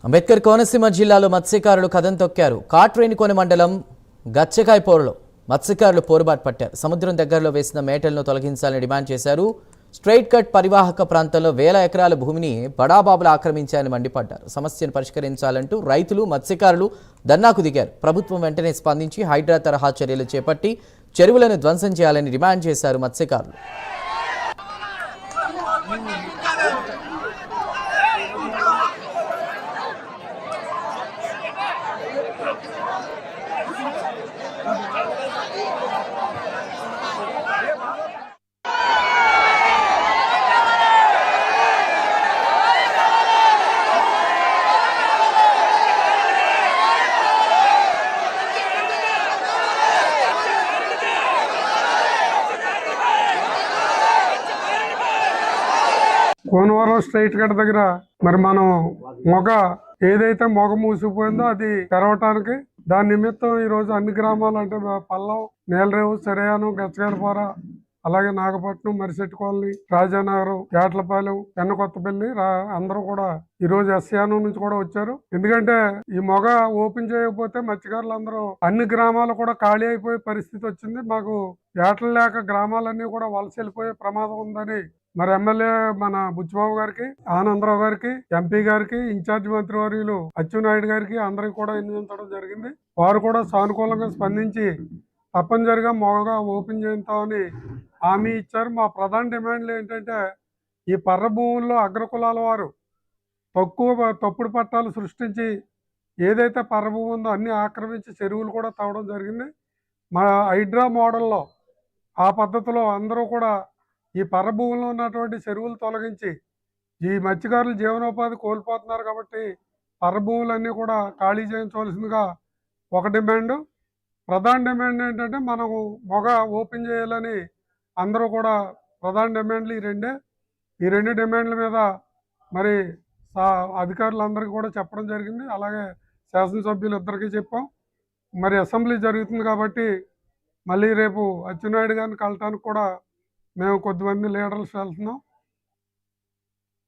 అంబేద్కర్ కోనసీమ జిల్లాలో మత్స్యకారులు కదం తొక్కారు. కాట్రేనికోన మండలం గచ్చకాయపోరులో మత్స్యకారులు పోరుబాటు పట్టారు. సముద్రం దగ్గరలో వేసిన మేటలను తొలగించాలని డిమాండ్ చేశారు. స్ట్రైట్ కట్ పరివాహక ప్రాంతంలో వేల ఎకరాల భూమిని బడాబాబులు ఆక్రమించాలని మండిపడ్డారు. సమస్యను పరిష్కరించాలంటూ రైతులు, మత్స్యకారులు ధర్నాకు దిగారు. ప్రభుత్వం వెంటనే స్పందించి హైడ్రా తరహా చర్యలు చేపట్టి చెరువులను ధ్వంసం చేయాలని డిమాండ్ చేశారు మత్స్యకారులు. కోనవరం స్ట్రైట్ కట్ దగ్గర మరి మనం ఏదైతే మూసిపోయిందో అది తెరవటానికి దాని నిమిత్తం ఈ రోజు అన్ని గ్రామాలు అంటే పల్లం, నేలరేవు, సరేయాను, గచ్చకాయలపార, అలాగే నాగపట్నం, మరిశెట్టి కాలనీ, రాజానగరం, ఏట్లపాలెం, పెన్నకొత్తపల్లి అందరూ కూడా ఈ రోజు ఎస్యానం నుంచి కూడా వచ్చారు. ఎందుకంటే ఈ ఓపెన్ చేయకపోతే మత్స్యకారులు అందరూ అన్ని గ్రామాలు కూడా ఖాళీ అయిపోయే పరిస్థితి వచ్చింది. మాకు ఏటలు లేక గ్రామాలన్నీ కూడా వలస వెళ్ళిపోయే ప్రమాదం ఉందని మరి ఎమ్మెల్యే మన బుచ్చిబాబు గారికి, ఆనందరావు గారికి, ఎంపీ గారికి, ఇన్ఛార్జ్ మంత్రివర్యులు అచ్చెన్నాయుడు గారికి అందరికి కూడా వినియోగించడం జరిగింది. వారు కూడా సానుకూలంగా స్పందించి తప్పనిసరిగా ఓపెన్ చేస్తామని హామీ ఇచ్చారు. మా ప్రధాన డిమాండ్లు ఏంటంటే ఈ పర్ర భూముల్లో అగ్రకులాల వారు తప్పుడు పట్టాలు సృష్టించి ఏదైతే పర్ర భూమి ఉందో అన్ని ఆక్రమించి చెరువులు కూడా తవ్వడం జరిగింది. మా హైడ్రా మోడల్లో ఆ పద్ధతిలో అందరూ కూడా ఈ పర్ర భూముల్లో ఉన్నటువంటి చెరువులు తొలగించి ఈ మత్స్యకారులు జీవనోపాధి కోల్పోతున్నారు కాబట్టి పర్ర భూములన్నీ కూడా ఖాళీ చేయించవలసిందిగా ఒక డిమాండ్. ప్రధాన డిమాండ్ ఏంటంటే మనము ఓపెన్ చేయాలని అందరూ కూడా ప్రధాన డిమాండ్లు ఈ రెండు డిమాండ్ల మీద మరి అధికారులందరికీ కూడా చెప్పడం జరిగింది. అలాగే శాసనసభ్యులు ఇద్దరికీ చెప్పాం. మరి అసెంబ్లీ జరుగుతుంది కాబట్టి మళ్ళీ రేపు అచ్చెన్నాయుడు గారిని కలటానికి కూడా మేము కొద్దిమంది లీడర్స్ వెళ్తున్నాం.